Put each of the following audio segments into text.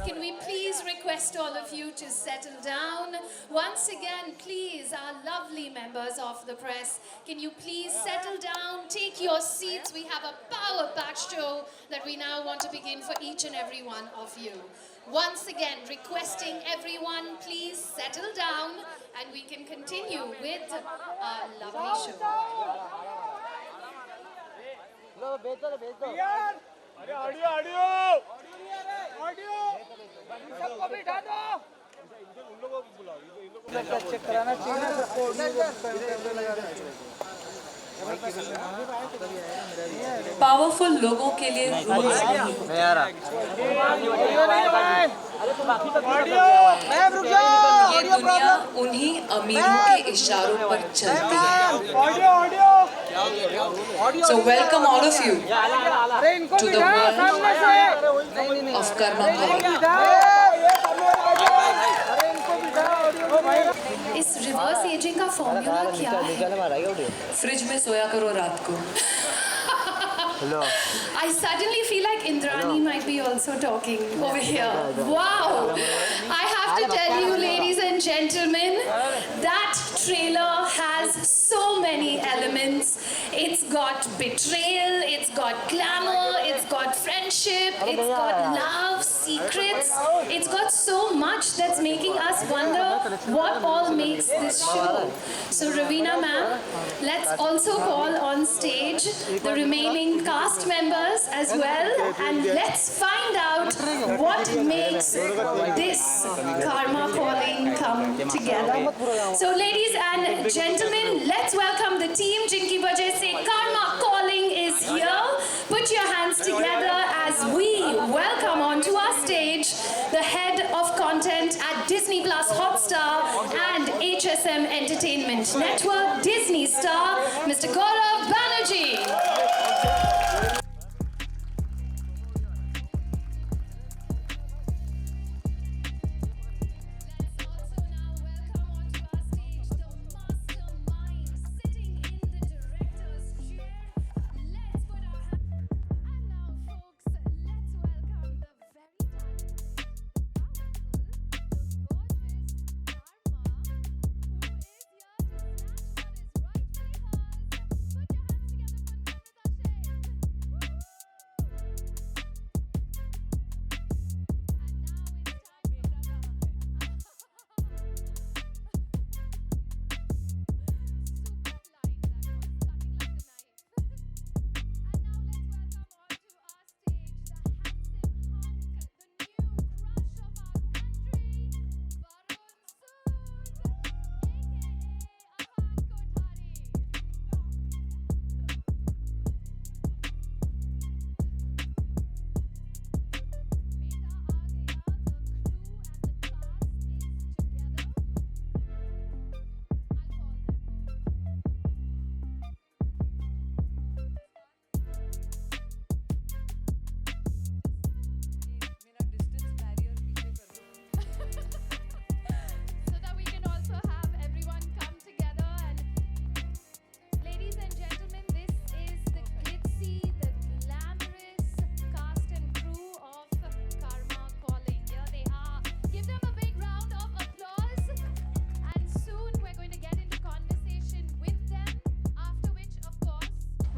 Can we please request all of you to settle down? Once again, please, our lovely members of the press, can you please settle down, take your seats? We have a power-packed show that we now want to begin for each and every one of you. Once again, requesting everyone, please settle down and we can continue with our lovely show. Powerful लोगों के लिए rules नहीं होते। ये दुनिया उन्हीं अमीरों के इशारों पर चलती है। So welcome all of you to the world of Karmma calling. इस रिवर्स एजिंग का फॉर्मूला क्या है? फ्रिज में सोया करो रात को। I suddenly feel like Indrani might be also talking over here. Wow! I have to tell you, ladies and gentlemen, that trailer has so many elements. It's got betrayal, it's got glamour, it's got friendship, it's got love, secrets. It's got so much that's making us wonder what all makes this show. So Raveena ma'am, let's also call on stage the remaining cast members as well, and let's find out what makes this Karmma calling come together. So ladies and gentlemen, let's welcome the team. Jinki Baje se Karmma calling is here. Put your hands together as we welcome onto our stage the head of content at Disney Plus Hotstar and HSM Entertainment Network, Disney star, Mr. Gaurav Banerjee.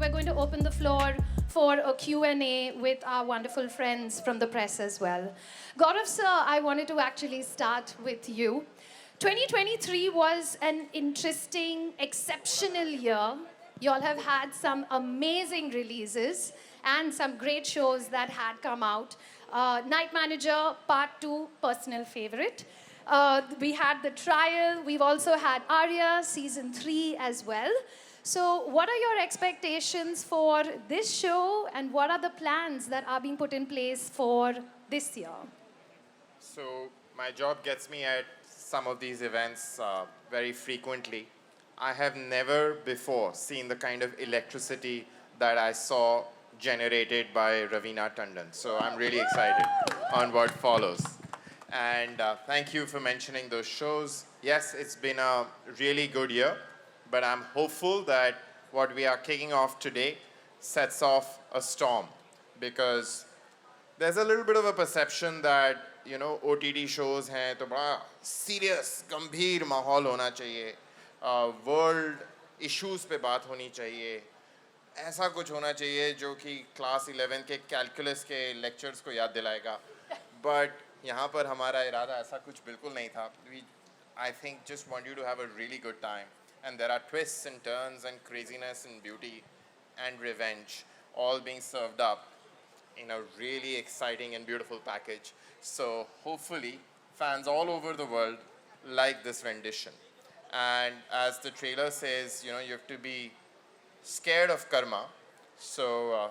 We're going to open the floor for a Q&A with our wonderful friends from the press as well. Gaurav sir, I wanted to actually start with you. 2023 was an interesting, exceptional year. You all have had some amazing releases and some great shows that had come out. Night Manager Part 2, personal favorite. We had The Trial. We've also had Arya Season 3 as well. So what are your expectations for this show and what are the plans that are being put in place for this year? So my job gets me at some of these events very frequently. I have never before seen the kind of electricity that I saw generated by Raveena Tandon. So I'm really excited on what follows. And thank you for mentioning those shows. Yes, it's been a really good year, but I'm hopeful that what we are kicking off today sets off a storm, because there's a little bit of a perception that you know, OTT shows हैं तो बड़ा serious गंभीर माहौल होना चाहिए, world issues पे बात होनी चाहिए, ऐसा कुछ होना चाहिए जो कि क्लास 11 के कैलकुलस के लेक्चर्स को याद दिलाएगा. बट यहाँ पर हमारा इरादा ऐसा कुछ बिल्कुल नहीं था. We, I think, just want you to have a really good time, and there are twists and turns and craziness and beauty and revenge all being served up in a really exciting and beautiful package. So hopefully fans all over the world like this rendition. And as the trailer says, you know, you have to be scared of Karmma. So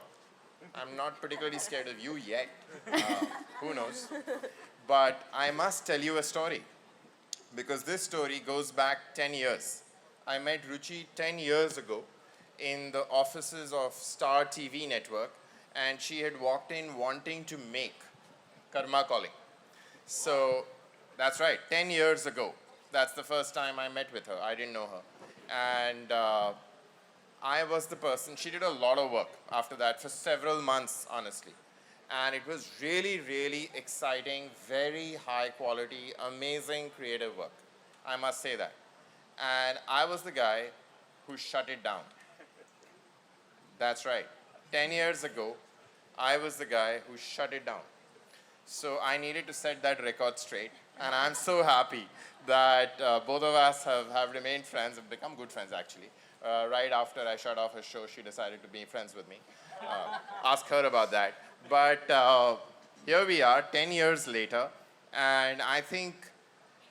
I'm not particularly scared of you yet. Who knows? But I must tell you a story, because this story goes back 10 years. I met Ruchi 10 years ago in the offices of Star TV network, and she had walked in wanting to make Karmma Calling. So that's right, 10 years ago. That's the first time I met with her. I didn't know her. And I was the person. She did a lot of work after that for several months, honestly. And it was really, really exciting, very high quality, amazing creative work. I must say that. And I was the guy who shut it down. That's right. 10 years ago, I was the guy who shut it down. So I needed to set that record straight. And I'm so happy that both of us have remained friends, have become good friends actually. Right after I shut off her show, she decided to be friends with me. Ask her about that. But here we are, 10 years later, and I think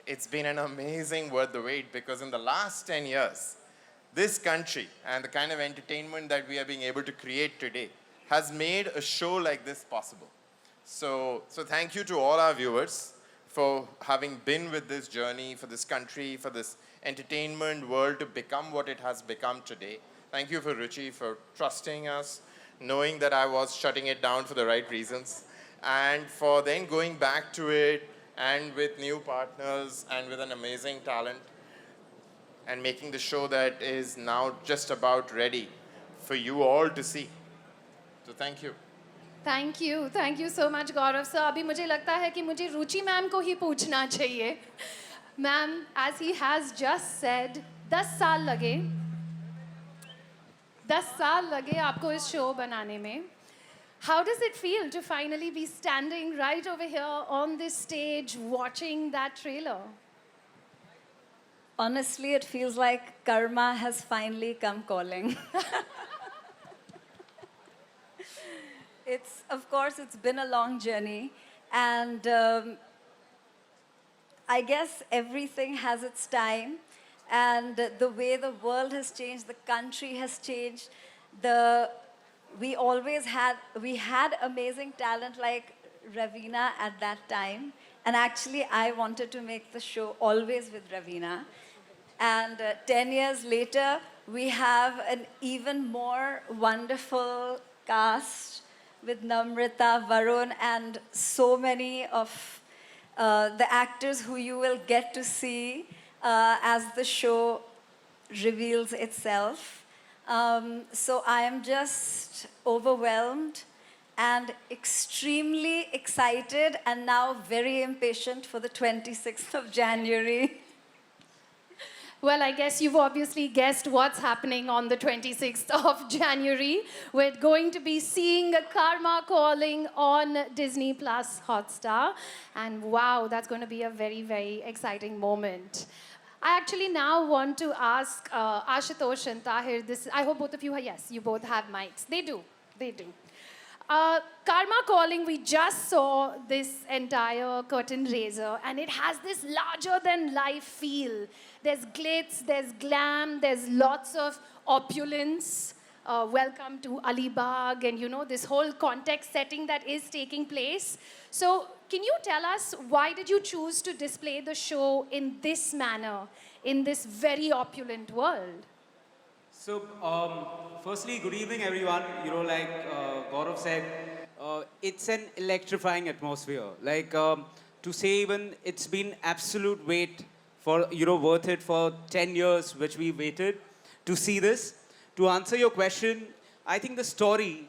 it's been an amazing worth the wait, because in the last 10 years, this country and the kind of entertainment that we are being able to create today has made a show like this possible. So thank you to all our viewers for having been with this journey, for this country, for this entertainment world to become what it has become today. Thank you for Ruchi for trusting us, knowing that I was shutting it down for the right reasons, and for then going back to it and with new partners and with an amazing talent and making the show that is now just about ready for you all to see. So thank you. Thank you so much, Gaurav sir. अभी मुझे लगता है कि मुझे रुचि ma'am को ही पूछना चाहिए. Ma'am, as he has just said, 10 साल लगे आपको इस शो बनाने में. How does it feel to finally be standing right over here on this stage watching that trailer? Honestly, it feels like Karmma has finally come calling. Of course, it's been a long journey, and I guess everything has its time, and the way the world has changed, the country has changed. We had amazing talent like Raveena at that time, and actually I wanted to make the show always with Raveena. And 10 years later, we have an even more wonderful cast with Namrata, Varun, and so many of the actors who you will get to see as the show reveals itself. So I am just overwhelmed and extremely excited, and now very impatient for the 26th of January. Well, I guess you've obviously guessed what's happening on the 26th of January. We're going to be seeing Karmma Calling on Disney Plus Hotstar. And wow, that's going to be a very, very exciting moment. I actually now want to ask Ashutosh and Tahir this. I hope both of you, yes, you both have mics. They do. Karmma Calling, we just saw this entire curtain raiser, and it has this larger than life feel. There's glitz, there's glam, there's lots of opulence. Welcome to Alibag, and you know, this whole context setting that is taking place. So can you tell us, why did you choose to display the show in this manner, in this very opulent world? So, firstly, good evening, everyone. You know, like Gaurav said, it's an electrifying atmosphere. Like, to say even it's been absolute wait for, you know, worth it for 10 years, which we waited to see this. To answer your question, I think the story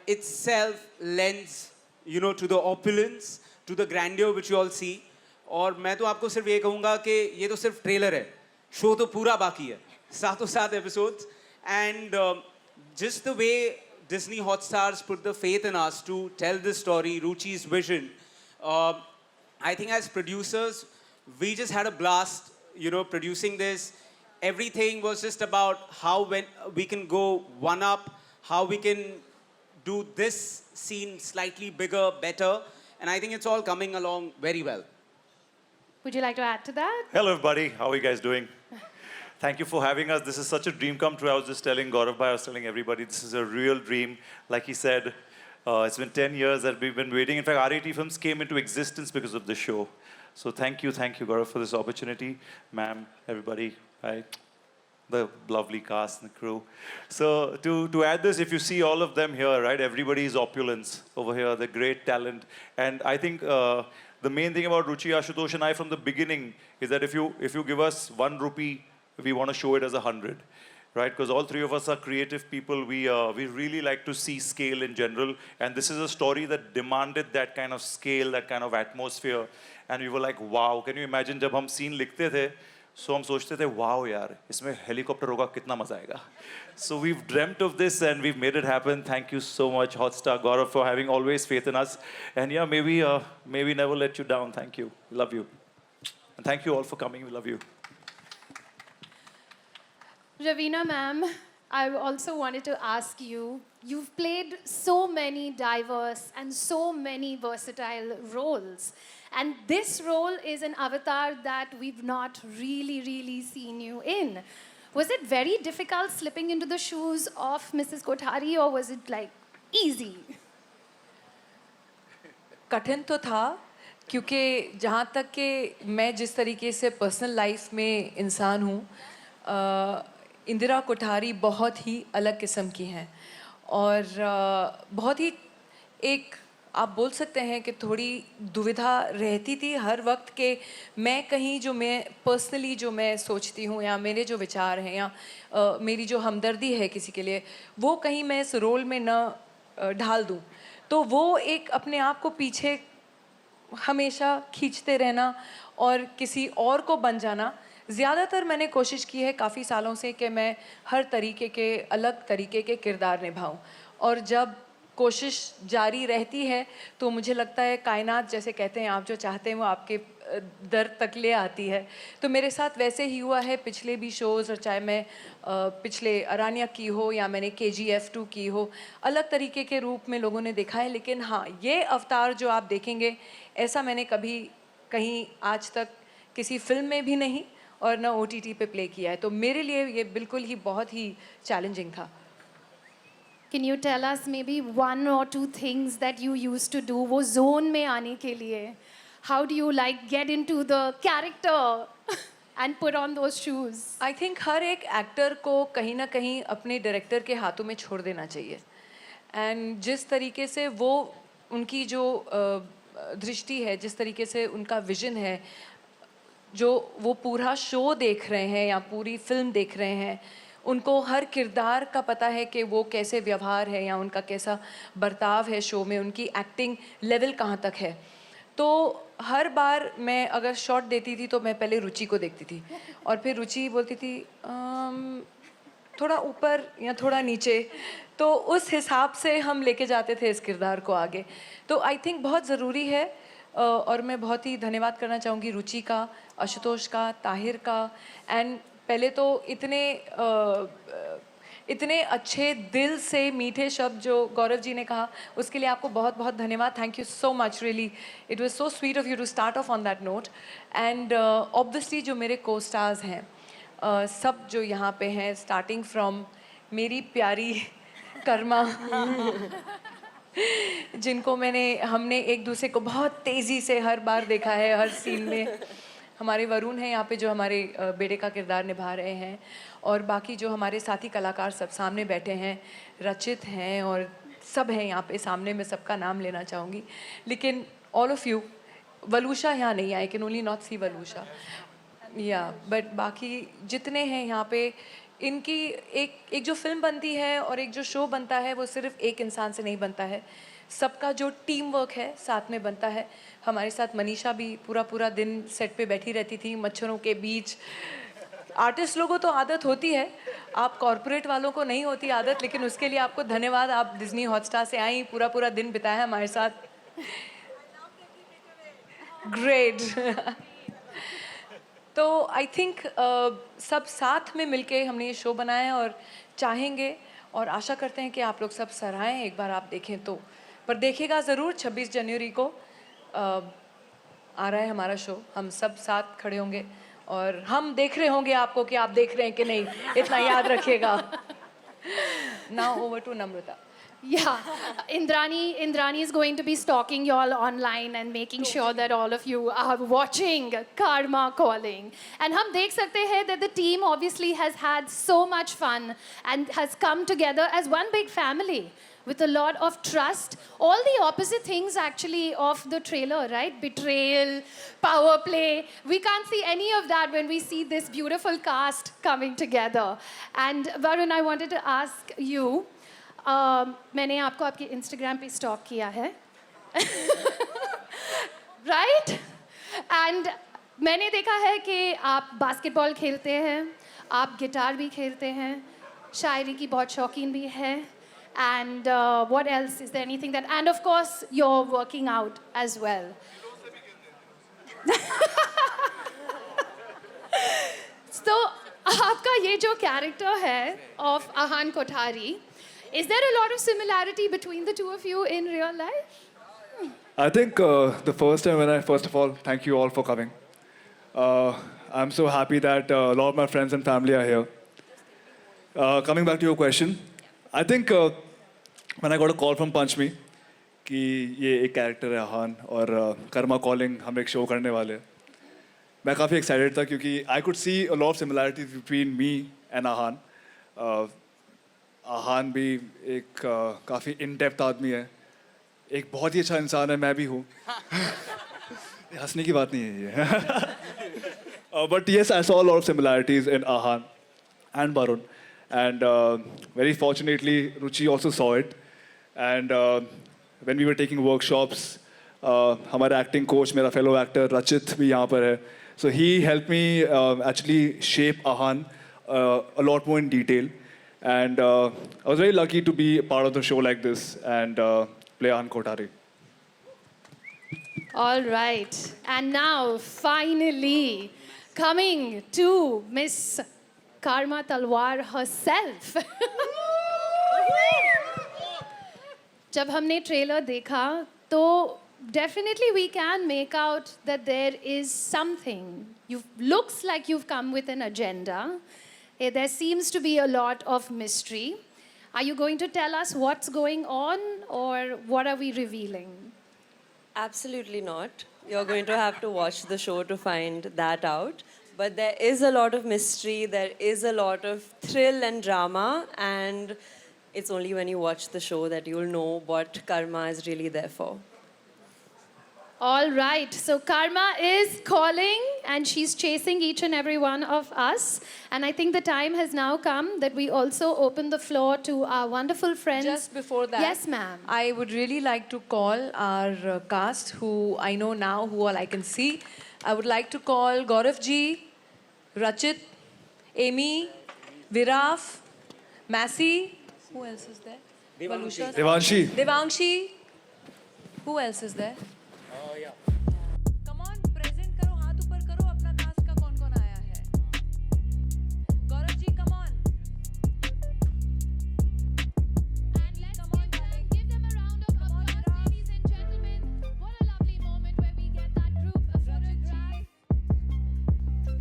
itself lends, you know, to the opulence, to the grandeur which you all see. और मैं तो आपको सिर्फ ये कहूँगा कि ये तो सिर्फ ट्रेलर है, शो तो पूरा बाकी है, सातों सात episodes, and just the way Disney Hotstars put the faith in us to tell this story, Ruchi's vision. I think as producers, we just had a blast, you know, producing this. Everything was just about how when we can go one up, how we can do this scene slightly bigger, better, and I think it's all coming along very well. Would you like to add to that? Hello, everybody. How are you guys doing? Thank you for having us. This is such a dream come true. I was just telling Gaurav bhai, I was telling everybody, this is a real dream. Like he said, it's been 10 years that we've been waiting. In fact, RAT Films came into existence because of this show. So thank you, Gaurav, for this opportunity. Ma'am, everybody, hi. The lovely cast and the crew. So to add this, if you see all of them here, right, everybody is opulence over here, the great talent. And I think the main thing about Ruchi, Ashutosh and I from the beginning is that if you give us 1 rupee, we want to show it as 100, right? Because all three of us are creative people. We really like to see scale in general. And this is a story that demanded that kind of scale, that kind of atmosphere. And we were like, wow, can you imagine जब हम scene लिखते थे, so हम सोचते थे, wow यार, इसमें helicopter होगा, कितना मजा आएगा. So we've dreamt of this and we've made it happen. Thank you so much, Hotstar Gaurav, for having always faith in us. And yeah, may we never let you down. Thank you. Love you. And thank you all for coming. We love you. Raveena ma'am, I also wanted to ask you, you've played so many diverse and so many versatile roles. And this role is an avatar that we've not really seen you in. Was it very difficult slipping into the shoes of Mrs. Kothari, or was it like easy? कठिन तो था, क्योंकि जहाँ तक कि मैं जिस तरीके से पर्सनल लाइफ में इंसान हूँ, इंदिरा कोठारी बहुत ही अलग किस्म की हैं और बहुत ही एक आप बोल सकते हैं कि थोड़ी दुविधा रहती थी हर वक्त के मैं कहीं जो मैं पर्सनली जो मैं सोचती हूँ या मेरे जो विचार हैं या मेरी जो हमदर्दी है किसी के लिए वो कहीं मैं इस रोल में न ढाल दूँ, तो वो एक अपने आप को पीछे हमेशा खींचते रहना और किसी और को बन जाना. ज़्यादातर मैंने कोशिश की है काफ़ी सालों से कि मैं हर तरीके के अलग तरीके के किरदार निभाऊं और जब कोशिश जारी रहती है तो मुझे लगता है कायनात जैसे कहते हैं आप जो चाहते हैं वो आपके दर तक ले आती है. तो मेरे साथ वैसे ही हुआ है पिछले भी शोज़, और चाहे मैं पिछले अरानिया की हो या मैंने KGF 2 की हो, अलग तरीके के रूप में लोगों ने देखा है. लेकिन हाँ, ये अवतार जो आप देखेंगे ऐसा मैंने कभी कहीं आज तक किसी फिल्म में भी नहीं और ना OTT पे प्ले किया है. तो मेरे लिए ये बिल्कुल ही बहुत ही चैलेंजिंग था. Can you tell us maybe 1 or 2 things that you used to do वो zone में आने के लिए? How do you like get into the character and put on those shoes? I think हर एक एक्टर को कहीं ना कहीं अपने डायरेक्टर के हाथों में छोड़ देना चाहिए. एंड जिस तरीके से वो उनकी जो दृष्टि है, जिस तरीके से उनका विजन है, जो वो पूरा शो देख रहे हैं या पूरी फिल्म देख रहे हैं, उनको हर किरदार का पता है कि वो कैसे व्यवहार है या उनका कैसा बर्ताव है शो में, उनकी एक्टिंग लेवल कहाँ तक है. तो हर बार मैं अगर शॉट देती थी तो मैं पहले रुचि को देखती थी और फिर रुचि बोलती थी थोड़ा ऊपर या थोड़ा नीचे, तो उस हिसाब से हम लेके जाते थे इस किरदार को आगे. तो आई थिंक बहुत ज़रूरी है और मैं बहुत ही धन्यवाद करना चाहूँगी रुचि का, आशुतोष का, ताहिर का. एंड पहले तो इतने अच्छे दिल से मीठे शब्द जो गौरव जी ने कहा, उसके लिए आपको बहुत बहुत धन्यवाद. Thank you so much. Really it was so sweet of you to start off on that note. And obviously जो मेरे को स्टार्स हैं सब जो यहाँ पे हैं, स्टार्टिंग फ्रॉम मेरी प्यारी कर्मा जिनको हमने एक दूसरे को बहुत तेज़ी से हर बार देखा है हर सीन में. हमारे वरुण हैं यहाँ पे जो हमारे बेटे का किरदार निभा रहे हैं, और बाकी जो हमारे साथी कलाकार सब सामने बैठे हैं, रचित हैं और सब हैं यहाँ पे सामने. मैं सबका नाम लेना चाहूँगी, लेकिन ऑल ऑफ यू, वलूशा यहाँ नहीं आई, कैन ओनली नॉट सी वलूशा या, बट बाकी जितने हैं यहाँ पे, इनकी एक जो फिल्म बनती है और एक जो शो बनता है वो सिर्फ एक इंसान से नहीं बनता है. सबका जो टीम वर्क है साथ में बनता है. हमारे साथ मनीषा भी पूरा दिन सेट पे बैठी रहती थी मच्छरों के बीच. आर्टिस्ट लोगों तो आदत होती है, आप कॉर्पोरेट वालों को नहीं होती आदत, लेकिन उसके लिए आपको धन्यवाद. आप डिज्नी हॉटस्टार से आई, पूरा दिन बिताया हमारे साथ. ग्रेट. तो आई थिंक सब साथ में मिलके हमने ये शो बनाया है और चाहेंगे और आशा करते हैं कि आप लोग सब सराहें. एक बार आप देखें तो, पर देखिएगा ज़रूर 26 जनवरी को आ रहा है हमारा शो. हम सब साथ खड़े होंगे और हम देख रहे होंगे आपको कि आप देख रहे हैं कि नहीं, इतना याद रखिएगा. Now over to Namrata. Yeah, Indrani is going to be stalking you all online and making sure that all of you are watching Karmma Calling. And hum dekh sakte hain that the team obviously has had so much fun and has come together as one big family with a lot of trust. All the opposite things actually of the trailer, right? Betrayal, power play. We can't see any of that when we see this beautiful cast coming together. And Varun, I wanted to ask you, मैंने आपको आपके Instagram पे stock किया है, right? And मैंने देखा है कि आप बास्केटबॉल खेलते हैं, आप गिटार भी खेलते हैं, शायरी की बहुत शौकीन भी है. And what else is there anything that, and of course you are working out as well. तो आपका ये जो कैरेक्टर है of Aahan Kothari, is there a lot of similarity between the two of you in real life? I think the first time first of all, thank you all for coming. I'm so happy that a lot of my friends and family are here. Coming back to your question, I think when I got a call from Panchmi कि ये एक character है आहान और Karma calling हम एक show करने वाले हैं, मैं काफ़ी एक्साइटेड था क्योंकि I could see a lot of similarities between me and आहान. आहान भी एक काफ़ी इन डेप्थ आदमी है, एक बहुत ही अच्छा इंसान है, मैं भी हूँ. हंसने की बात नहीं है ये. But yes, I saw a lot of similarities in Ahan and Varun, and very fortunately Ruchi also saw it. And when we were taking workshops, हमारा acting coach, मेरा fellow actor Rachit भी यहाँ पर है, so he helped me actually shape Ahan a lot more in detail. And I was very lucky to be part of the show like this and play Ahan Kothari. All right. And now, finally, coming to Miss Karmma Talwar herself. जब हमने trailer देखा तो definitely we can make out that there is something. Looks like you've come with an agenda. There seems to be a lot of mystery. Are you going to tell us what's going on, or what are we revealing? Absolutely not. You're going to have to watch the show to find that out. But there is a lot of mystery, there is a lot of thrill and drama, and it's only when you watch the show that you'll know what Karmma is really there for. All right, so Karmma is calling and she's chasing each and every one of us. And I think the time has now come that we also open the floor to our wonderful friends. Just before that, yes, ma'am. I would really like to call our cast, who I know now, who all I can see. I would like to call Gaurav ji, Rachit, Amy, Viraf, Massey. Who else is there? Devanshi. Devangshi. Who else is there? Come on, present karo, haath upar karo, apna cast ka kaun aaya hai. Gaurav ji, come on. And let's give them a round of applause, ladies and gentlemen. What a lovely moment where we get that group photograph.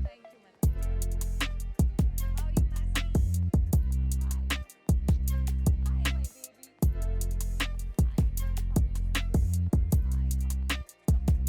Thank you, man. How are you, Massey? Hi, my baby.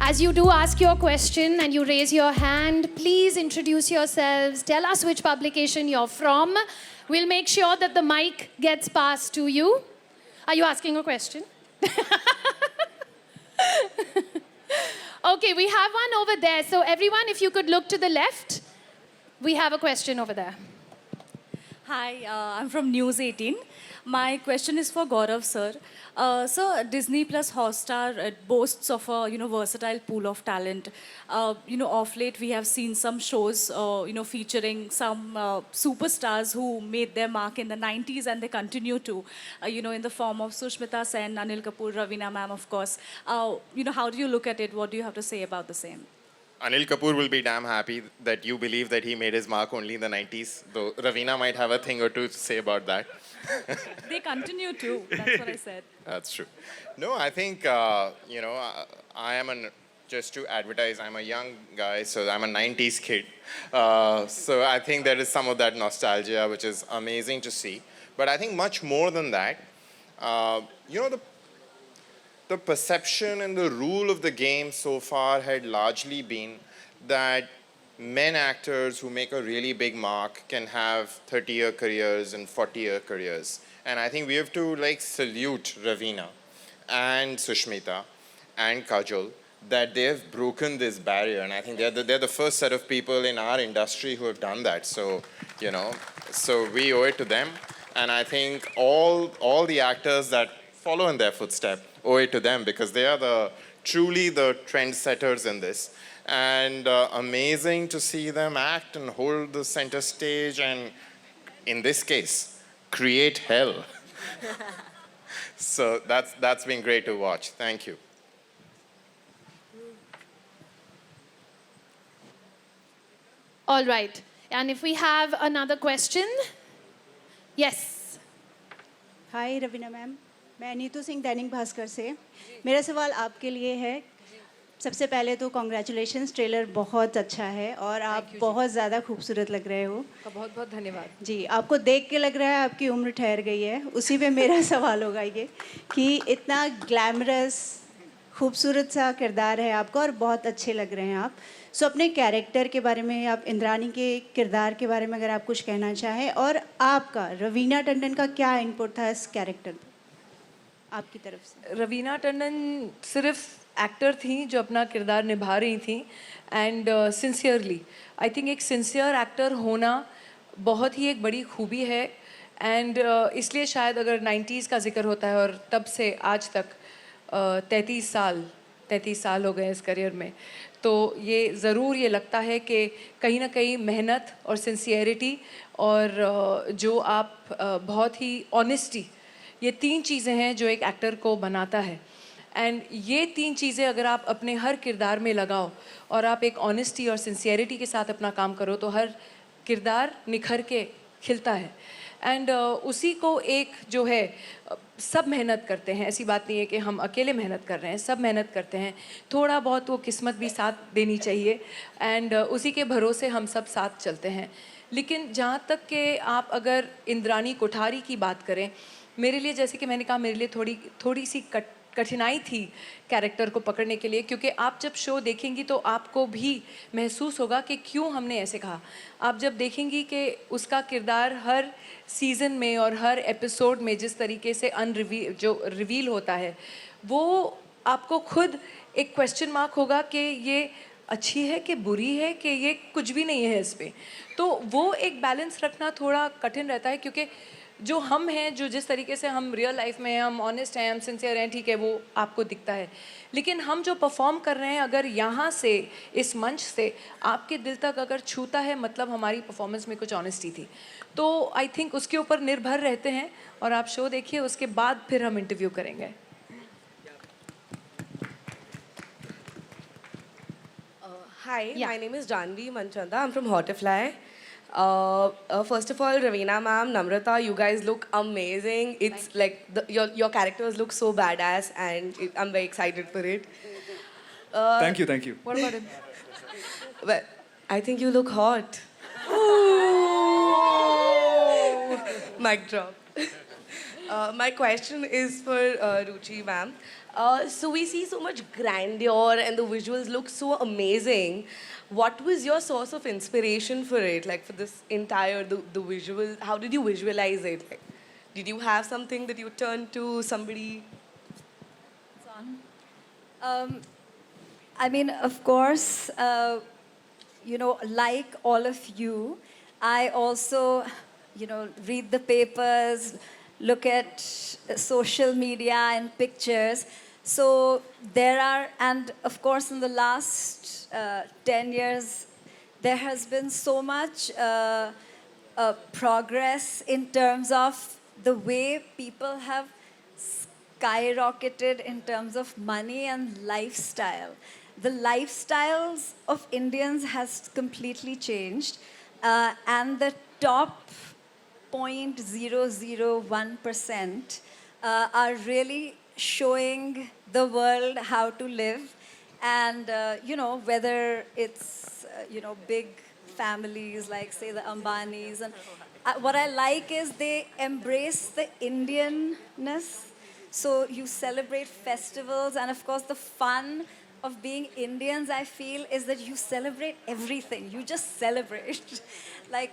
As you do ask your question and you raise your hand, please introduce yourselves. Tell us which publication you're from. We'll make sure that the mic gets passed to you. Are you asking a question? Okay, we have one over there. So everyone, if you could look to the left, we have a question over there. Hi, I'm from News 18. My question is for Gaurav sir. So Disney Plus Hotstar it boasts of a versatile pool of talent. Of late we have seen some shows featuring some superstars who made their mark in the 90s and they continue to in the form of Sushmita Sen, Anil Kapoor, Raveena ma'am, of course. How do you look at it? What do you have to say about the same? Anil Kapoor will be damn happy that you believe that he made his mark only in the 90s, though Raveena might have a thing or two to say about that. They continue to. That's what I said. That's true. No, I think, I am just to advertise, I'm a young guy, so I'm a 90s kid. So I think there is some of that nostalgia, which is amazing to see. But I think much more than that, the perception and the rule of the game so far had largely been that men actors who make a really big mark can have 30-year careers and 40-year careers. And I think we have to salute Raveena and Sushmita and Kajol that they have broken this barrier. And I think they're the first set of people in our industry who have done that. So, so we owe it to them. And I think all the actors that follow in their footsteps owe it to them because they are truly the trendsetters in this. And amazing to see them act and hold the center stage and, in this case, create hell. So that's been great to watch. Thank you. All right. And if we have another question. Yes. Hi Raveena ma'am, मैं नीतू सिंह दैनिक भास्कर से। मेरा सवाल आपके लिए है। सबसे पहले तो कॉन्ग्रेचुलेशंस, ट्रेलर बहुत अच्छा है और आप बहुत ज़्यादा खूबसूरत लग रहे हो। बहुत बहुत धन्यवाद जी, आपको देख के लग रहा है आपकी उम्र ठहर गई है। उसी पे मेरा सवाल होगा ये कि इतना ग्लैमरस खूबसूरत सा किरदार है आपका और बहुत अच्छे लग रहे हैं आप। सो अपने कैरेक्टर के बारे में, आप इंद्रानी के किरदार के बारे में अगर आप कुछ कहना चाहें, और आपका रवीना टंडन का क्या इनपुट था इस कैरेक्टर पर आपकी तरफ से? रवीना टंडन सिर्फ एक्टर थी जो अपना किरदार निभा रही थी एंड सिंसियरली आई थिंक एक सिंसियर एक्टर होना बहुत ही एक बड़ी खूबी है एंड इसलिए शायद अगर 90s का जिक्र होता है और तब से आज तक 33 साल हो गए इस करियर में, तो ये ज़रूर ये लगता है कि कहीं ना कहीं मेहनत और सिंसियरिटी और जो आप बहुत ही ऑनेस्टी, ये 3 चीज़ें हैं जो एक एक्टर को बनाता है। एंड ये 3 चीज़ें अगर आप अपने हर किरदार में लगाओ और आप एक ऑनेस्टी और सिंसियरिटी के साथ अपना काम करो तो हर किरदार निखर के खिलता है। एंड उसी को एक जो है सब मेहनत करते हैं, ऐसी बात नहीं है कि हम अकेले मेहनत कर रहे हैं, सब मेहनत करते हैं, थोड़ा बहुत वो किस्मत भी साथ देनी चाहिए एंड उसी के भरोसे हम सब साथ चलते हैं। लेकिन जहाँ तक कि आप अगर इंद्रानी कोठारी की बात करें, मेरे लिए जैसे कि मैंने कहा, मेरे लिए थोड़ी सी कठिनाई थी कैरेक्टर को पकड़ने के लिए, क्योंकि आप जब शो देखेंगी तो आपको भी महसूस होगा कि क्यों हमने ऐसे कहा। आप जब देखेंगी कि उसका किरदार हर सीज़न में और हर एपिसोड में जिस तरीके से रिवील होता है, वो आपको खुद एक क्वेश्चन मार्क होगा कि ये अच्छी है कि बुरी है कि ये कुछ भी नहीं है इस पर। तो वो एक बैलेंस रखना थोड़ा कठिन रहता है, क्योंकि जो हम हैं, जो जिस तरीके से हम रियल लाइफ में हैं, हम ऑनेस्ट हैं, हम सिंसियर हैं, ठीक है, वो आपको दिखता है। लेकिन हम जो परफॉर्म कर रहे हैं, अगर यहाँ से इस मंच से आपके दिल तक अगर छूता है, मतलब हमारी परफॉर्मेंस में कुछ ऑनेस्टी थी। तो आई थिंक उसके ऊपर निर्भर रहते हैं और आप शो देखिए, उसके बाद फिर हम इंटरव्यू करेंगे। Hi, my name is Janvi Manchanda. I'm from Hotifly. First of all, Raveena ma'am, Namrata, you guys look amazing. It's like your characters look so badass, and I'm very excited for it. Thank you. What about him? Well, I think you look hot. Mic drop. My question is for Ruchi, ma'am. So we see so much grandeur and the visuals look so amazing. What was your source of inspiration for it? Like for this entire, the visual, how did you visualize it? Like, did you have something that you turned to, somebody? I mean, of course, you know, like all of you, I also, you know, read the papers, look at social media and pictures. So there are, and of course, in the last 10 years, there has been so much progress in terms of the way people have skyrocketed in terms of money and lifestyle. The lifestyles of Indians has completely changed, and the top 0.001% are really showing the world how to live, and you know, whether it's you know, big families like say the Ambanis, and what I like is they embrace the Indianness. So you celebrate festivals, and of course, the fun of being Indians, I feel, is that you celebrate everything. You just celebrate. Like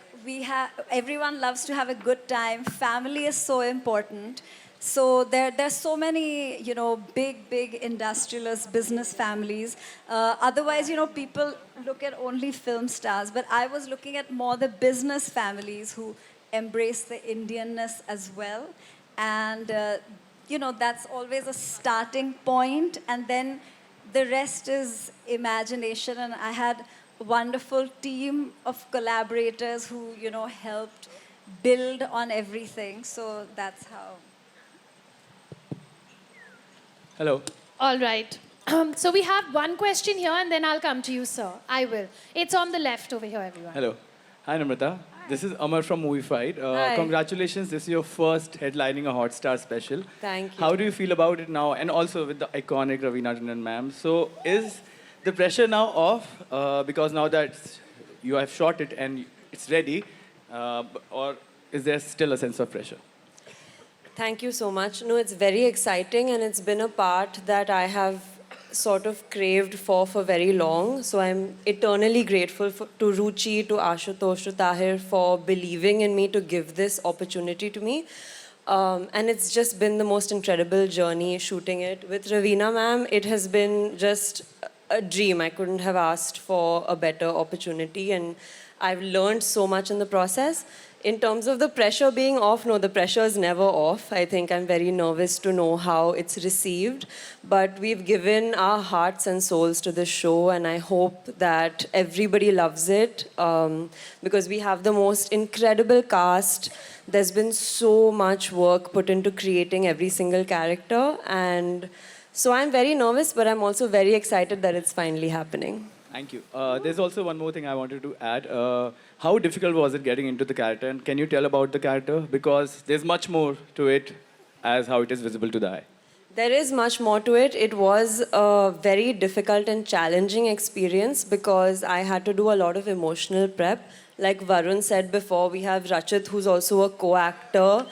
everyone loves to have a good time. Family is so important. So there's so many, you know, big industrialist business families. Otherwise, you know, people look at only film stars, but I was looking at more the business families who embrace the Indianness as well. And you know, that's always a starting point, and then the rest is imagination. And I had a wonderful team of collaborators who, you know, helped build on everything. So that's how. Hello. All right. So we have one question here, and then I'll come to you, sir. I will. It's on the left over here, everyone. Hello. Hi, Namrata. This is Amar from Moviez. Hi. Congratulations. This is your first headlining a Hotstar special. Thank you. How do you feel about it now? And also with the iconic Raveena Tandon ma'am. So is the pressure now off? Because now that you have shot it and it's ready, or is there still a sense of pressure? Thank you so much. No, it's very exciting, and it's been a part that I have sort of craved for very long. So I'm eternally grateful to Ruchi, to Ashutosh, to Tahir for believing in me to give this opportunity to me. And it's just been the most incredible journey shooting it. With Raveena ma'am, it has been just a dream. I couldn't have asked for a better opportunity, and I've learned so much in the process. In terms of the pressure being off, no, the pressure is never off. I think I'm very nervous to know how it's received. But we've given our hearts and souls to this show, and I hope that everybody loves it, because we have the most incredible cast. There's been so much work put into creating every single character. And so I'm very nervous, but I'm also very excited that it's finally happening. Thank you. There's also one more thing I wanted to add. How difficult was it getting into the character? And can you tell about the character? Because there's much more to it as how it is visible to the eye. There is much more to it. It was a very difficult and challenging experience because I had to do a lot of emotional prep. Like Varun said before, we have Rachit, who's also a co-actor,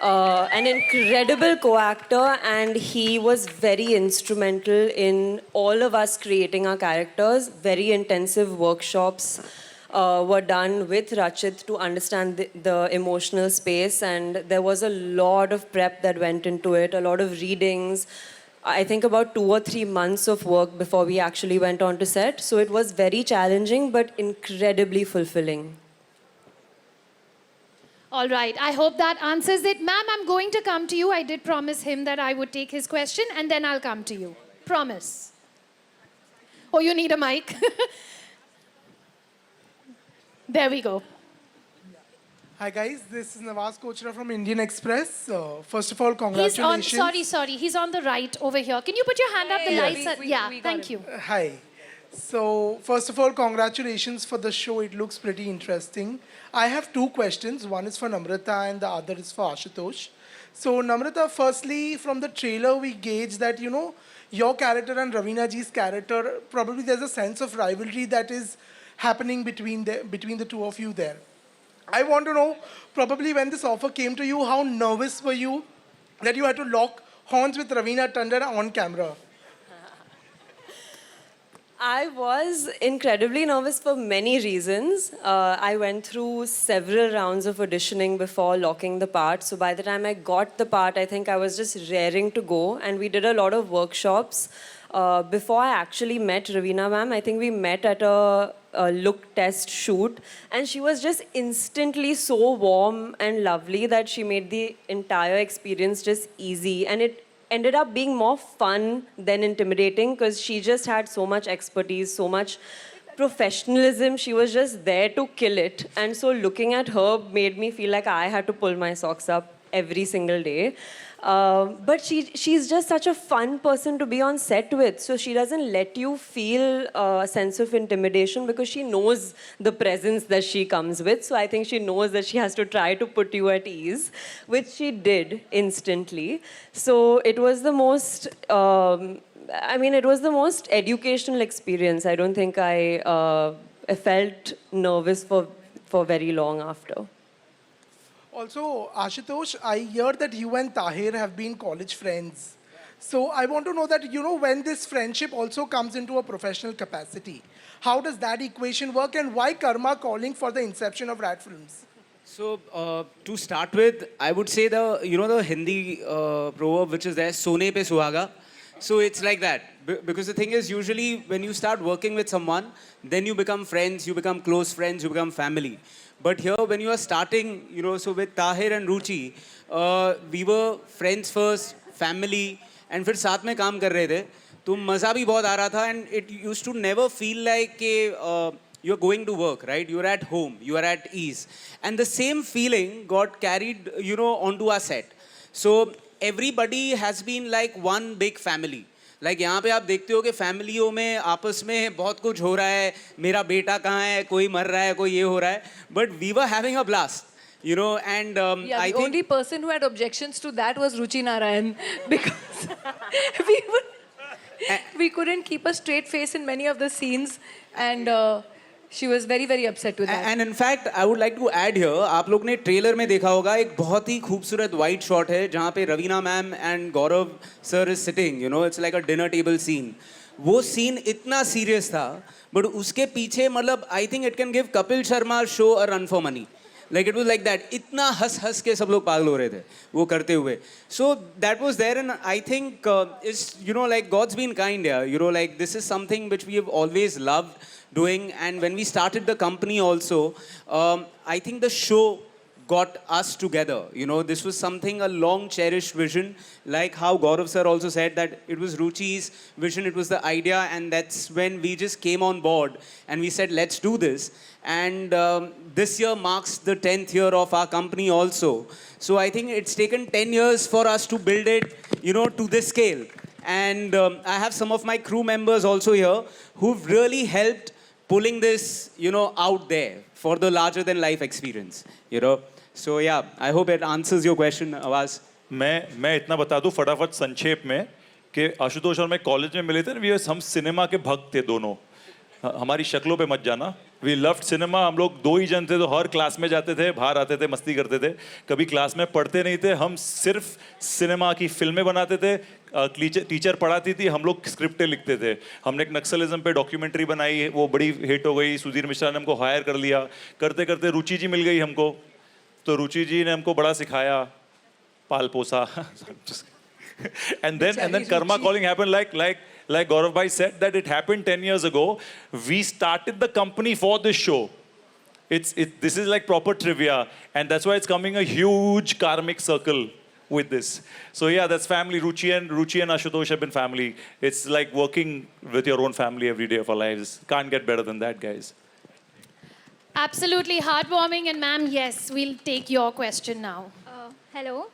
an incredible co-actor, and he was very instrumental in all of us creating our characters. Very intensive workshops were done with Rachit to understand the emotional space, and there was a lot of prep that went into it, a lot of readings. I think about 2 or 3 months of work before we actually went on to set. So it was very challenging, but incredibly fulfilling. All right. I hope that answers it. Ma'am, I'm going to come to you. I did promise him that I would take his question, and then I'll come to you. Promise. Oh, you need a mic? There we go. Hi guys, this is Nawaz Kochra from Indian Express. First of all, congratulations. Sorry. He's on the right over here. Can you put your hand up? The lights are... thank you. Hi. So, first of all, congratulations for the show. It looks pretty interesting. I have 2 questions. One is for Namrata and the other is for Ashutosh. So, Namrata, firstly, from the trailer, we gauge that, you know, your character and Raveena ji's character, probably there's a sense of rivalry that is happening between the two of you there. I want to know, probably when this offer came to you, how nervous were you that you had to lock horns with Raveena Tandon on camera? I was incredibly nervous for many reasons. I went through several rounds of auditioning before locking the part. So by the time I got the part, I think I was just raring to go. And we did a lot of workshops. Before I actually met Raveena ma'am, I think we met at a look test shoot. And she was just instantly so warm and lovely that she made the entire experience just easy. And it ended up being more fun than intimidating because she just had so much expertise, so much professionalism. She was just there to kill it. And so looking at her made me feel like I had to pull my socks up every single day. But she's just such a fun person to be on set with. So she doesn't let you feel a sense of intimidation because she knows the presence that she comes with. So I think she knows that she has to try to put you at ease, which she did instantly. So it was the most, it was the most educational experience. I don't think I felt nervous for very long after. Also, Ashutosh, I hear that you and Tahir have been college friends. So I want to know that, when this friendship also comes into a professional capacity, how does that equation work and why Karmma calling for the inception of Rat Films? So to start with, I would say the Hindi proverb which is there, "Sone pe suhaga." So it's like that. Because the thing is, usually when you start working with someone, then you become friends, you become close friends, you become family. But here, when you are starting, so with Tahir and Ruchi, we were friends first, family, and फिर साथ में काम कर रहे थे, तो मज़ा भी बहुत आ रहा था, and it used to never feel like you're going to work, right? You're at home, you are at ease. And the same feeling got carried, onto our set. So everybody has been like one big family. Like यहाँ पे आप देखते हो कि फैमिलियों में आपस में बहुत कुछ हो रहा है, मेरा बेटा कहाँ है, कोई मर रहा है, कोई ये हो रहा है, but we were having a blast, and I think the only person who had objections to that was Ruchi Narayan because we couldn't keep a straight face in many of the scenes, and she was very, very upset with that. And in fact, I would like to add here, आप लोग ने trailer में देखा होगा एक बहुत ही खूबसूरत white shot है जहाँ पे Raveena ma'am and Gaurav sir is sitting, it's like a dinner table scene. वो सीन इतना सीरियस था, बट उसके पीछे मतलब I think it can give Kapil Sharma show a run for money. Like it was like that. इतना हंस के सब लोग पागल हो रहे थे वो करते हुए. So that was there, and I think it's like God's been kind here. Like this is something which we have always loved doing, and when we started the company also, I think the show got us together. This was something, a long cherished vision, like how Gaurav sir also said that it was Ruchi's vision, it was the idea, and that's when we just came on board and we said, let's do this. And this year marks the 10th year of our company also. So I think it's taken 10 years for us to build it, to this scale. And I have some of my crew members also here who've really helped pulling this, out there for the larger than life experience, So yeah, I hope it answers your question, Awaz. मैं इतना बता दूं फटाफट संक्षेप में कि आशुतोष और मैं कॉलेज में मिले थे. हम सिनेमा के भक्त थे दोनों. हमारी शक्लों पे मत जाना. We loved cinema. हम लोग दो ही जन थे तो हर क्लास में जाते थे, बाहर आते थे, मस्ती करते थे, कभी क्लास में पढ़ते नहीं थे. हम सिर्फ सिनेमा की फिल्में बनाते थे. टीचर पढ़ाती थी, हम लोग स्क्रिप्टें लिखते थे. हमने एक नक्सलिज्म पे डॉक्यूमेंट्री बनाई, वो बड़ी हिट हो गई. सुधीर मिश्रा ने हमको हायर कर लिया. करते करते रुचि जी मिल गई हमको, तो रुचि जी ने हमको बड़ा सिखाया, पाल पोसा. and then Karmma calling happened like Gaurav bhai said that it happened 10 years ago. We started the company for this show. This is like proper trivia, and that's why it's coming a huge karmic circle with this. So yeah, that's family. Ruchi and Ashutosh have been family. It's like working with your own family every day of our lives. Can't get better than that, guys. Absolutely heartwarming, and ma'am, yes, we'll take your question now. Hello,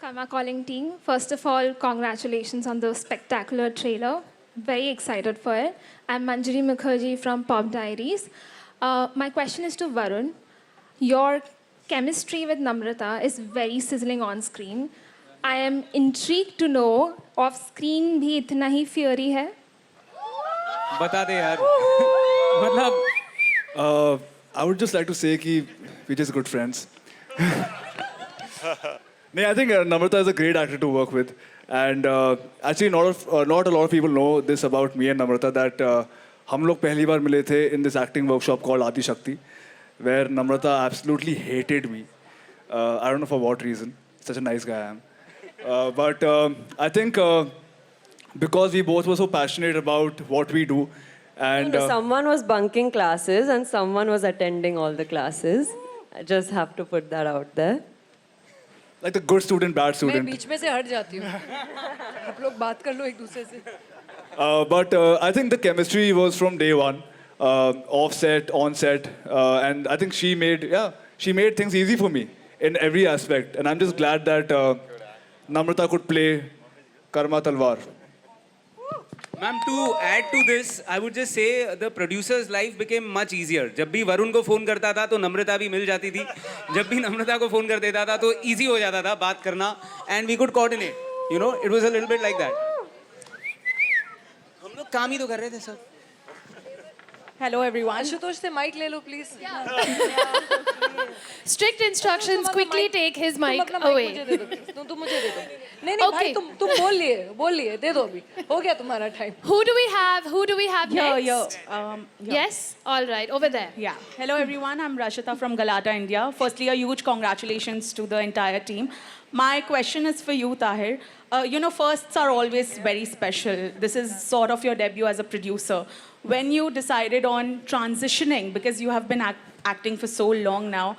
Karmma calling team. First of all, congratulations on the spectacular trailer. Very excited for it. I'm Manjari Mukherjee from Pop Diaries. My question is to Varun. Your chemistry with Namrata is very sizzling on screen. I am intrigued to know, off screen भी इतना ही fiery है? बता दे यार. मतलब I would just like to say कि we're just good friends. No, I think Namrata is a great actor to work with. And actually, not a lot of people know this about me and Namrata, that हम लोग पहली बार मिले थे in this acting workshop called Adi Shakti, where Namrata absolutely hated me. I don't know for what reason. Such a nice guy I am. But I think because we both were so passionate about what we do, and Someone was bunking classes and someone was attending all the classes. I just have to put that out there. like the good student, bad मैं student. बीच में से हट जाती हूँ आप लोग बात कर लो एक दूसरे से But I think the chemistry was from day one, off set, on set, and I think she made things easy for me in every aspect. And I'm just glad that Namrata could play Karmma Talwar. Ma'am, to add to this, I would just say the producer's life became much easier. जब भी वरुण को phone करता था तो नम्रता भी मिल जाती थी. जब भी नम्रता को फोन कर देता था तो easy हो जाता था बात करना, and we could coordinate. You know, it was a little bit like that. हम लोग काम ही तो कर रहे थे सर. Hello everyone. आशुतोष से माइक ले लो please Strict instructions, quickly take his mic तुम अपना away. मिc मुझे दे दो तुम मुझे दे दो नहीं नहीं भाई तुम बोल लिए दे दो अभी हो गया तुम्हारा time Who do we have next? Yeah. Yes, all right, over there. Yeah. Hello everyone. I'm Rashita from Galata, India. Firstly, a huge congratulations to the entire team. My question is for you, Tahir. Firsts are always very special. This is sort of your debut as a producer. When you decided on transitioning, because you have been acting for so long now,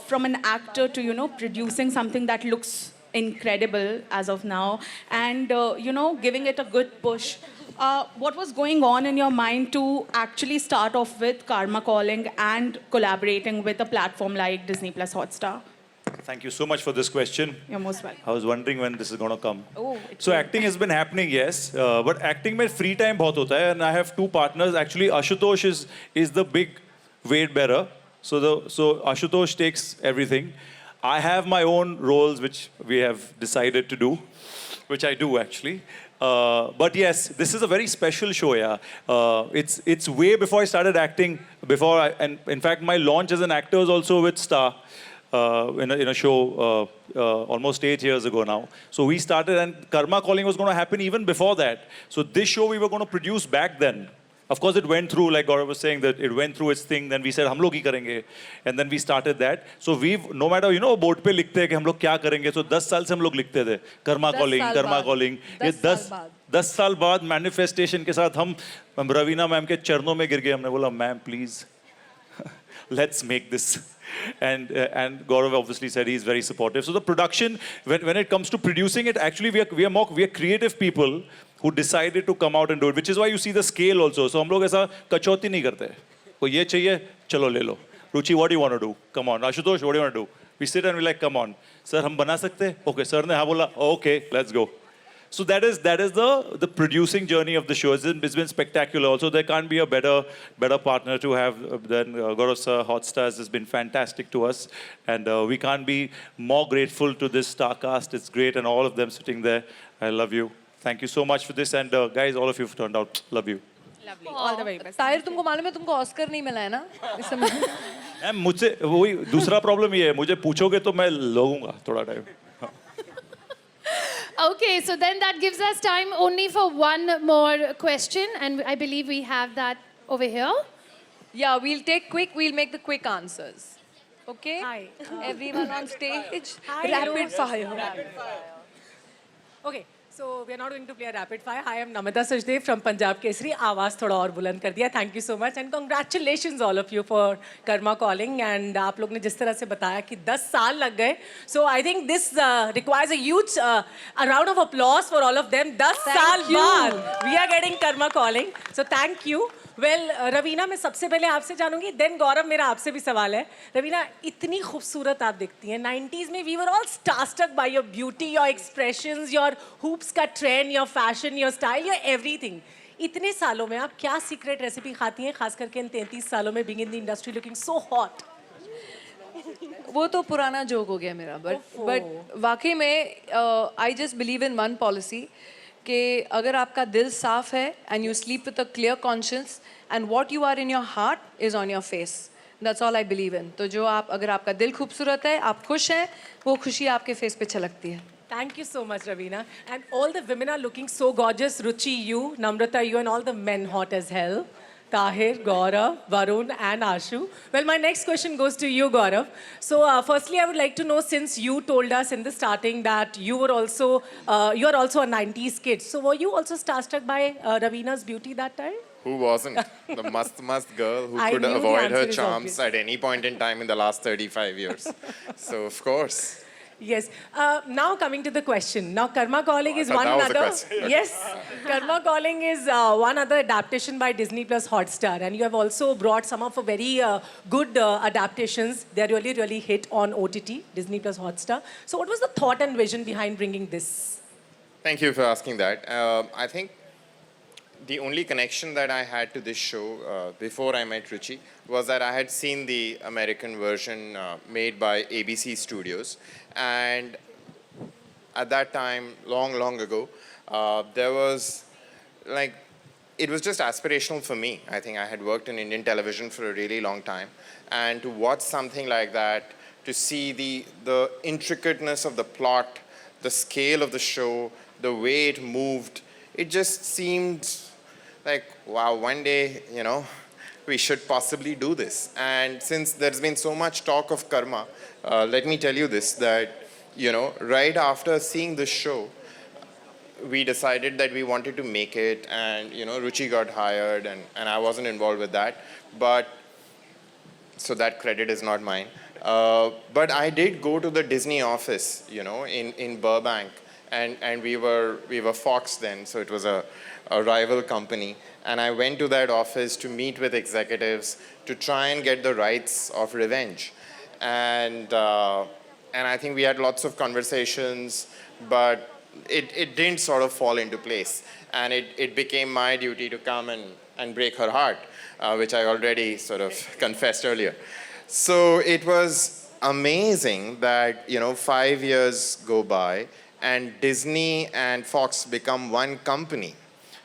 from an actor to, producing something that looks incredible as of now, and, giving it a good push, what was going on in your mind to actually start off with Karmma Calling and collaborating with a platform like Disney Plus Hotstar? Thank you so much for this question. You're most welcome. I was wondering when this is going to come. Oh, So acting has been happening, yes. But acting में free time बहुत होता है, and I have two partners. Actually, Ashutosh is the big weight bearer. So Ashutosh takes everything. I have my own roles which we have decided to do, which I do actually. But yes, this is a very special show, yeah. It's way before I started acting. And in fact, my launch as an actor was also with Star. In a show almost 8 years ago now. So we started, and Karmma Calling was going to happen even before that. So this show we were going to produce back then. Of course, it went through, like Gaurav was saying, that it went through its thing. Then we said, हम लोग ही करेंगे. And then we started that. So we've, no matter, board पे लिखते हैं कि हम लोग क्या करेंगे. So 10 साल से हम लोग लिखते थे. Karmma Calling. ये 10 साल बाद manifestation के साथ हम रवीना मैम के चरणों में गिर गए. हमने बोला, ma'am, please, let's make this. And Gaurav obviously said he's very supportive. So the production, when it comes to producing it, actually we are creative people who decided to come out and do it, which is why you see the scale also. So हम लोग ऐसा कचौती नहीं करते. कोई ये चाहिए, चलो ले लो. Ruchi, what do you want to do? Come on. Ashutosh, what do you want to do? We sit and we're like, come on. Sir, हम बना सकते हैं? Okay, sir ने हाँ बोला. Okay, let's go. So that is the producing journey of the show. It's been spectacular. Also, there can't be a better partner to have than Gaurav sir. Hotstar has been fantastic to us, and we can't be more grateful to this star cast. It's great, and all of them sitting there. I love you. Thank you so much for this, and guys, all of you have turned out. Love you. Lovely. All the very best. Tahir तुमको मालूम है तुमको Oscar नहीं मिला है ना इस समय मुझसे वही दूसरा प्रॉब्लम ये है मुझे पूछोगे तो मैं लगूंगा थोड़ा time Okay, so then that gives us time only for one more question, and I believe we have that over here. Yeah, we'll make the quick answers. Okay? Hi. Everyone on stage. Hi, Rapid fire. Okay, so we are not going to play a rapid fire. Hi, I'm Namita Sajdev from Punjab Kesari. आवाज़ थोड़ा और बुलंद कर दिया. Thank you so much and congratulations all of you for Karmma Calling. And आप लोग ने जिस तरह से बताया कि 10 साल लग गए. So I think this requires a huge a round of applause for all of them. 10 साल बाद we are getting Karmma Calling. So thank you. Well, Raveena मैं सबसे पहले आपसे जानूंगी. Then गौरव मेरा आपसे भी सवाल है. रवीना इतनी खूबसूरत आप दिखती हैं. 90s में we were all starstruck by your beauty, your expressions, your hoops का trend, your fashion, your style, your everything. इतने सालों में आप क्या secret recipe खाती हैं खास करके इन 33 सालों में being in the industry looking so hot? वो तो पुराना जोक हो गया मेरा. But वाकई में I just believe in one policy. कि अगर आपका दिल साफ है and you sleep with a clear conscience and what you are in your heart is on your face. That's all I believe in. तो जो आप, अगर आपका दिल खूबसूरत है, आप खुश हैं, वो खुशी आपके फेस पे छलकती है. Thank you so much, Raveena. And all the women are looking so gorgeous. Ruchi, you, Namrata, you, and all the men hot as hell. Tahir, Gaurav, Varun, and Ashu. Well, my next question goes to you, Gaurav. So, firstly, I would like to know, since you told us in the starting that you are also a 90s kid. So, were you also starstruck by Raveena's beauty that time? Who wasn't? The must girl who I could knew the avoid her answer is charms obvious. at any point in time in the last 35 years. So, of course. Yes. Now coming to the question. Now, Karmma Calling is thought one that was the another. question. Yes, Karmma Calling is one other adaptation by Disney Plus Hotstar, and you have also brought some of a very good adaptations. They are really, really hit on OTT, Disney Plus Hotstar. So, what was the thought and vision behind bringing this? Thank you for asking that. I think the only connection that I had to this show before I met Ruchi was that I had seen the American version made by ABC Studios. And at that time, long ago, there was like, it was just aspirational for me. I think I had worked in Indian television for a really long time. And to watch something like that, to see the intricateness of the plot, the scale of the show, the way it moved, it just seemed like, wow, one day, you know, we should possibly do this. And since there's been so much talk of Karmma, let me tell you this, that, you know, right after seeing this show, we decided that we wanted to make it, and, you know, Ruchi got hired, and I wasn't involved with that. But, so that credit is not mine. But I did go to the Disney office, you know, in Burbank, and we were Fox then, so it was a rival company. And I went to that office to meet with executives to try and get the rights of Revenge. And I think we had lots of conversations, but it didn't sort of fall into place. And it became my duty to come and break her heart, which I already sort of confessed earlier. So it was amazing that, you know, 5 years go by and Disney and Fox become one company.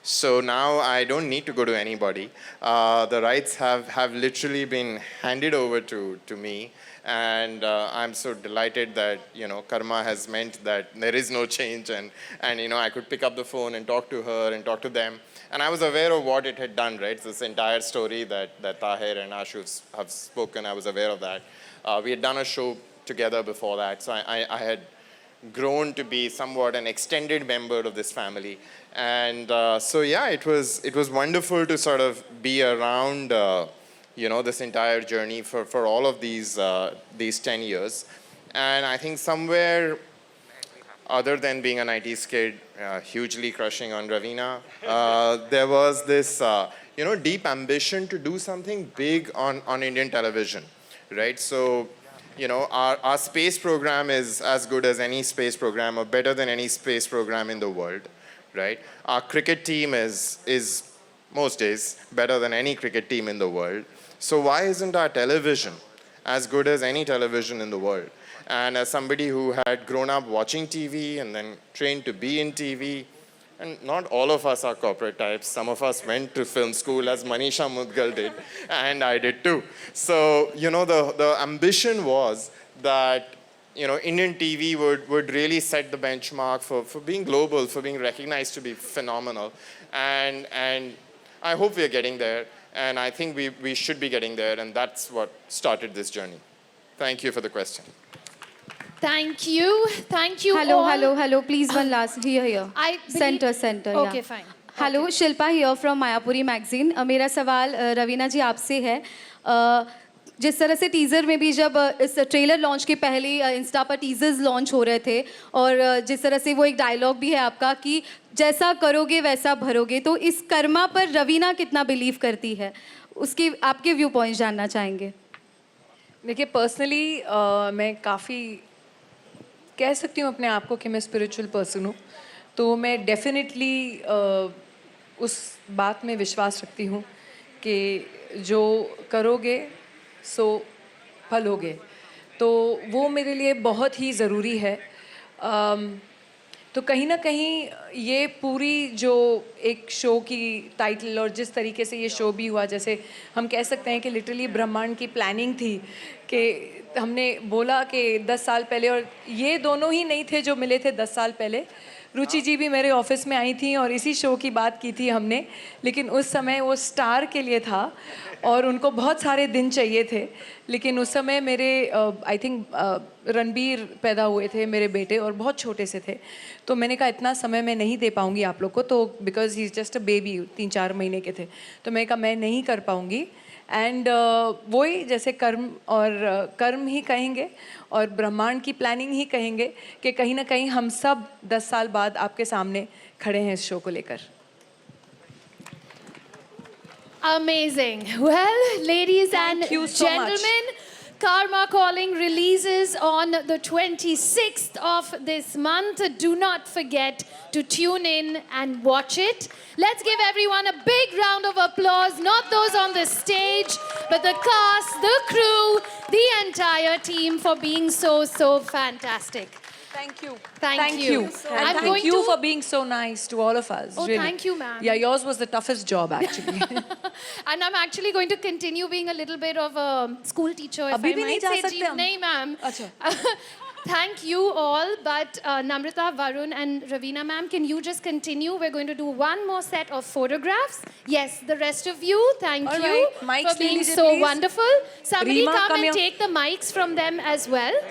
So now I don't need to go to anybody. The rights have literally been handed over to me. And I'm so delighted that, you know, Karmma has meant that there is no change. And you know, I could pick up the phone and talk to her and talk to them. And I was aware of what it had done, right? This entire story that Tahir and Ashu have spoken, I was aware of that. We had done a show together before that. So I had grown to be somewhat an extended member of this family. And so yeah, it was wonderful to sort of be around you know, this entire journey for all of these 10 years. And I think somewhere, other than being a 90s kid, hugely crushing on Raveena, there was this you know, deep ambition to do something big on Indian television, right? So, you know, our space program is as good as any space program, or better than any space program in the world, right? Our cricket team is most days better than any cricket team in the world. So why isn't our television as good as any television in the world? And as somebody who had grown up watching TV and then trained to be in TV, and not all of us are corporate types. Some of us went to film school, as Manisha Mudgal did, and I did too. So, you know, the ambition was that, you know, Indian TV would really set the benchmark for being global, for being recognized to be phenomenal. And I hope we're getting there, and I think we should be getting there, and that's what started this journey. Thank you for the question. Thank you. Thank you Hello, all. hello. Please, one last. Here. I believe- Center. Okay, yeah. fine. Hello, Shilpa here from Mayapuri magazine. मेरा सवाल रवीना जी आपसे है. जिस तरह से teaser में भी जब इस ट्रेलर लॉन्च के पहले इंस्टा पर टीज़र्स लॉन्च हो रहे थे, और जिस तरह से वो एक डायलॉग भी है आपका कि जैसा करोगे वैसा भरोगे, तो इस कर्मा पर रवीना कितना बिलीव करती है, उसकी आपके व्यू पॉइंट जानना चाहेंगे. देखिए, पर्सनली मैं काफ़ी कह सकती हूँ अपने आप को कि मैं स्पिरिचुअल पर्सन हूँ, तो मैं डेफिनेटली उस बात में विश्वास रखती हूँ कि जो करोगे सो फलोगे. तो वो मेरे लिए बहुत ही ज़रूरी है. तो कहीं ना कहीं ये पूरी जो एक शो की टाइटल और जिस तरीके से ये शो भी हुआ, जैसे हम कह सकते हैं कि लिटरली ब्रह्मांड की प्लानिंग थी कि हमने बोला कि 10 साल पहले, और ये दोनों ही नहीं थे जो मिले थे 10 साल पहले। रुचि जी भी मेरे ऑफिस में आई थी और इसी शो की बात की थी हमने, लेकिन उस समय वो स्टार के लिए था और उनको बहुत सारे दिन चाहिए थे। लेकिन उस समय मेरे आई थिंक रणबीर पैदा हुए थे मेरे बेटे, और बहुत छोटे से थे। तो मैंने कहा इतना समय मैं नहीं दे पाऊँगी आप लोग को, तो because he is just a baby, 3-4 महीने के थे। तो मैंने कहा मैं नहीं कर पाऊँगी। एंड वही जैसे कर्म ही कहेंगे और ब्रह्मांड की प्लानिंग ही कहेंगे कि कहीं ना कहीं हम सब 10 साल बाद आपके सामने खड़े हैं इस शो को लेकर। Amazing. Well, ladies and you so gentlemen, Karma Calling releases on the 26th of this month. Do not forget to tune in and watch it. Let's give everyone a big round of applause. Not those on the stage, but the cast, the crew, the entire team for being so fantastic. Thank you. Thank you. And I'm thank going you to- for being so nice to all of us. Oh, really. thank you, ma'am. Yeah, yours was the toughest job actually. And I'm actually going to continue being a little bit of a school teacher, if अभी I भी नहीं might जा say. सकते हम? नहीं, ma'am. अच्छा. Thank you all, but Namrata, Varun and Raveena ma'am, can you just continue? We're going to do one more set of photographs. Yes, the rest of you, thank All you right. Mics for being ले लीजिए, so please. wonderful. Somebody Reema, come come and here. take the mics from them as well.